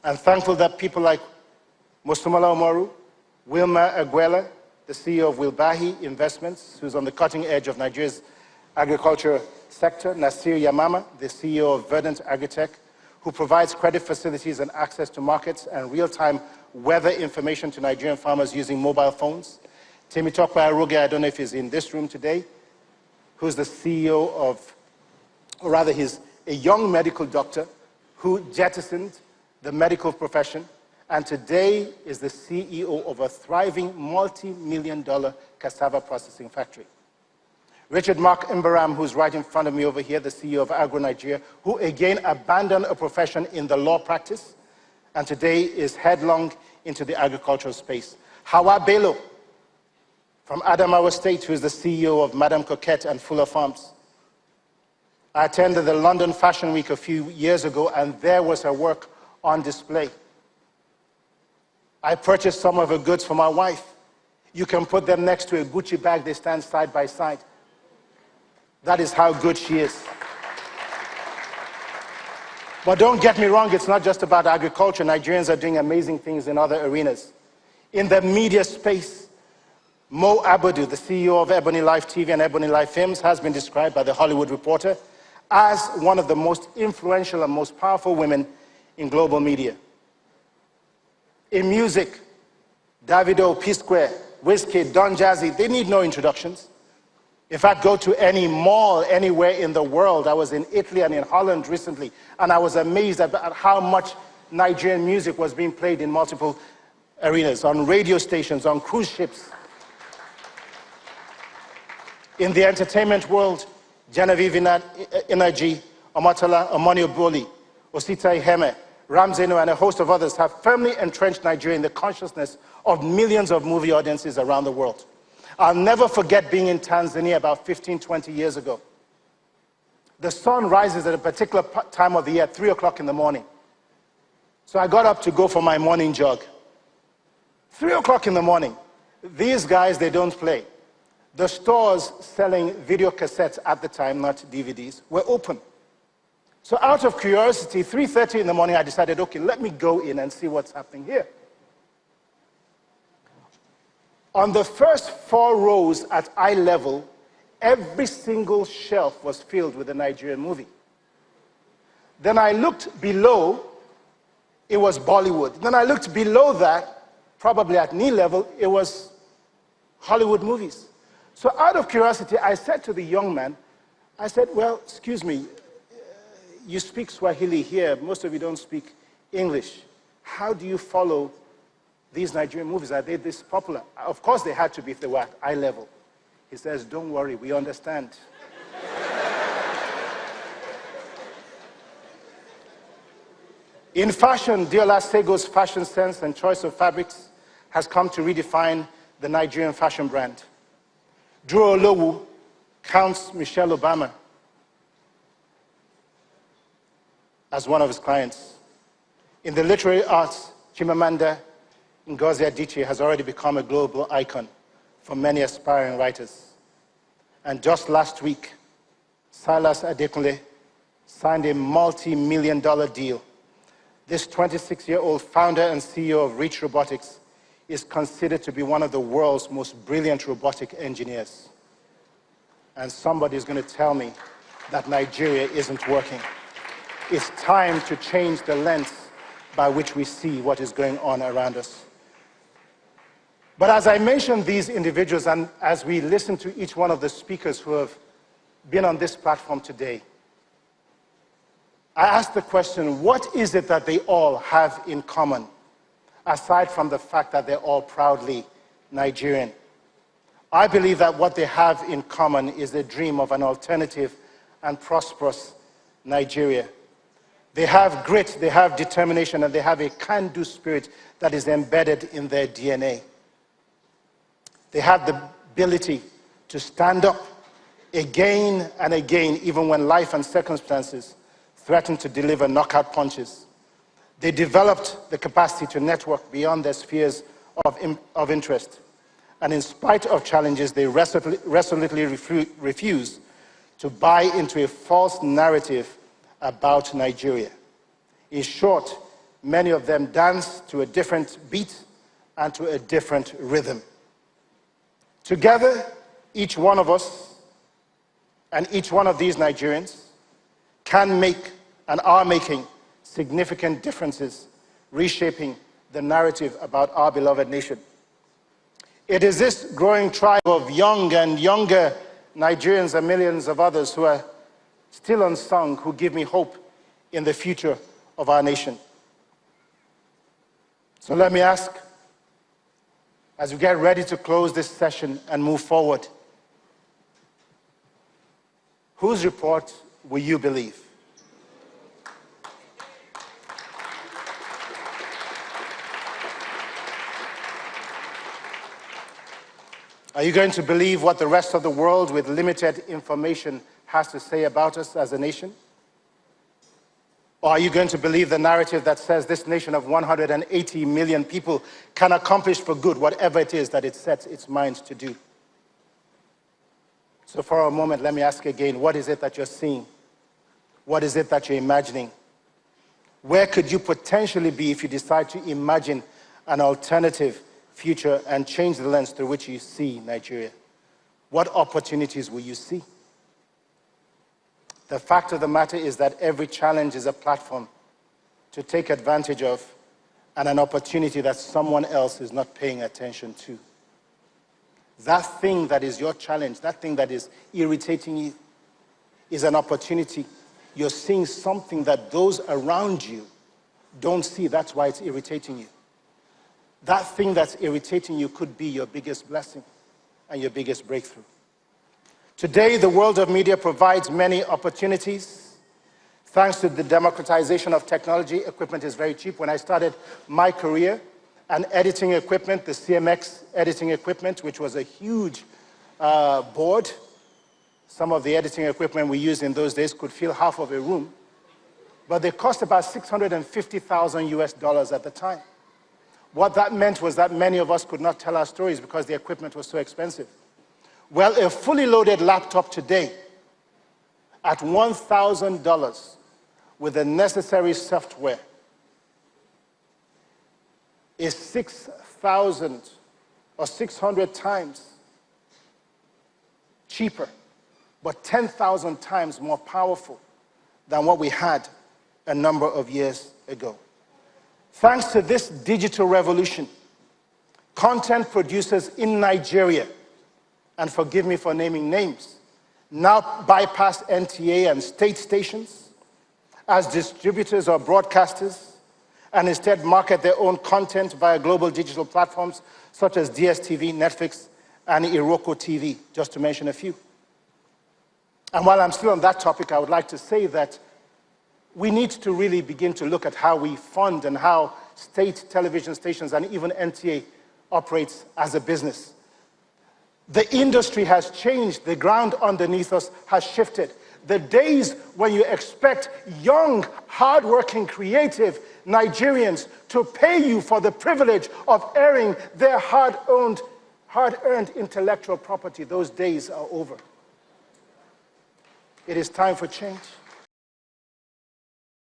I'm thankful that people like Musumala Umaru, Wilma Aguela, the CEO of Wilbahi Investments, who's on the cutting edge of Nigeria's agriculture sector, Nasir Yamama, the CEO of Verdant Agritech, who provides credit facilities and access to markets and real-time weather information to Nigerian farmers using mobile phones. Temitope Aroge, I don't know if he's in this room today, who's the CEO of, or rather he's a young medical doctor who jettisoned the medical profession and today is the CEO of a thriving multi-million-dollar cassava processing factory. Richard Mark Imbaram, who's right in front of me over here, the CEO of Agro Nigeria, who again abandoned a profession in the law practice and today is headlong into the agricultural space. Hawa Bello from Adamawa State, who is the CEO of Madame Coquette and Fuller Farms. I attended the London Fashion Week a few years ago and there was her work on display. I purchased some of her goods for my wife. You can put them next to a Gucci bag, they stand side by side. That is how good she is. But don't get me wrong, it's not just about agriculture. Nigerians are doing amazing things in other arenas. In the media space, Mo Abudu, the CEO of Ebony Life TV and Ebony Life Films, has been described by The Hollywood Reporter as one of the most influential and most powerful women in global media. In music, Davido, P-Square, Wizkid, Don Jazzy, they need no introductions. In fact, go to any mall anywhere in the world. I was in Italy and in Holland recently, and I was amazed at how much Nigerian music was being played in multiple arenas, on radio stations, on cruise ships. In the entertainment world, Genevieve Inaji, Omotola Omonioboli, Osita Iheme, Ramzeno, and a host of others have firmly entrenched Nigeria in the consciousness of millions of movie audiences around the world. I'll never forget being in Tanzania about 15, 20 years ago. The sun rises at a particular time of the year, 3 o'clock in the morning. So I got up to go for my morning jog. 3 o'clock in the morning. These guys, they don't play. The stores selling video cassettes at the time, not DVDs, were open. So out of curiosity, 3:30 in the morning, I decided, okay, let me go in and see what's happening here. On the first 4 rows at eye level, every single shelf was filled with a Nigerian movie. Then I looked below, it was Bollywood. Then I looked below that, probably at knee level, it was Hollywood movies. So out of curiosity, I said to the young man, I said, well, excuse me, you speak Swahili here, most of you don't speak English. How do you follow these Nigerian movies? Are they this popular? Of course they had to be if they were at eye level. He says, don't worry, we understand. In fashion, Diola Sego's fashion sense and choice of fabrics has come to redefine the Nigerian fashion brand. Drew Olowu counts Michelle Obama as one of his clients. In the literary arts, Chimamanda Ngozi Adichie has already become a global icon for many aspiring writers. And just last week, Silas Adekunle signed a multi-million-dollar deal. This 26-year-old founder and CEO of Reach Robotics is considered to be one of the world's most brilliant robotic engineers. And somebody's going to tell me that Nigeria isn't working. It's time to change the lens by which we see what is going on around us. But as I mentioned these individuals, and as we listen to each one of the speakers who have been on this platform today, I ask the question, what is it that they all have in common, aside from the fact that they're all proudly Nigerian? I believe that what they have in common is the dream of an alternative and prosperous Nigeria. They have grit, they have determination, and they have a can-do spirit that is embedded in their DNA. They have the ability to stand up again and again, even when life and circumstances threaten to deliver knockout punches. They developed the capacity to network beyond their spheres of interest. And in spite of challenges, they resolutely refuse to buy into a false narrative about Nigeria. In short, Many of them dance to a different beat and to a different rhythm. Together, each one of us and each one of these Nigerians can make and are making significant differences, reshaping the narrative about our beloved nation. It is this growing tribe of young and younger Nigerians and millions of others who are still unsung who give me hope in the future of our nation. So let me ask, as we get ready to close this session and move forward, whose report will you believe? Are you going to believe what the rest of the world with limited information has to say about us as a nation? Or are you going to believe the narrative that says this nation of 180 million people can accomplish for good whatever it is that it sets its mind to do? So for a moment, let me ask again, what is it that you're seeing? What is it that you're imagining? Where could you potentially be if you decide to imagine an alternative future and change the lens through which you see Nigeria? What opportunities will you see? The fact of the matter is that every challenge is a platform to take advantage of and an opportunity that someone else is not paying attention to. That thing that is your challenge, that thing that is irritating you, is an opportunity. You're seeing something that those around you don't see. That's why it's irritating you. That thing that's irritating you could be your biggest blessing and your biggest breakthrough. Today, the world of media provides many opportunities. Thanks to the democratization of technology, equipment is very cheap. When I started my career, an editing equipment, the CMX editing equipment, which was a huge board, some of the editing equipment we used in those days could fill half of a room, but they cost about $650,000 US at the time. What that meant was that many of us could not tell our stories because the equipment was so expensive. Well, a fully loaded laptop today at $1,000 with the necessary software is 6,000 or 600 times cheaper, but 10,000 times more powerful than what we had a number of years ago. Thanks to this digital revolution, content producers in Nigeria, and forgive me for naming names, now bypass NTA and state stations as distributors or broadcasters and instead market their own content via global digital platforms such as DSTV, Netflix, and Iroko TV, just to mention a few. And while I'm still on that topic, I would like to say that we need to really begin to look at how we fund and how state television stations and even NTA operates as a business. The industry has changed. The ground underneath us has shifted. The days when you expect young, hardworking, creative Nigerians to pay you for the privilege of airing their hard-earned intellectual property, those days are over. It is time for change.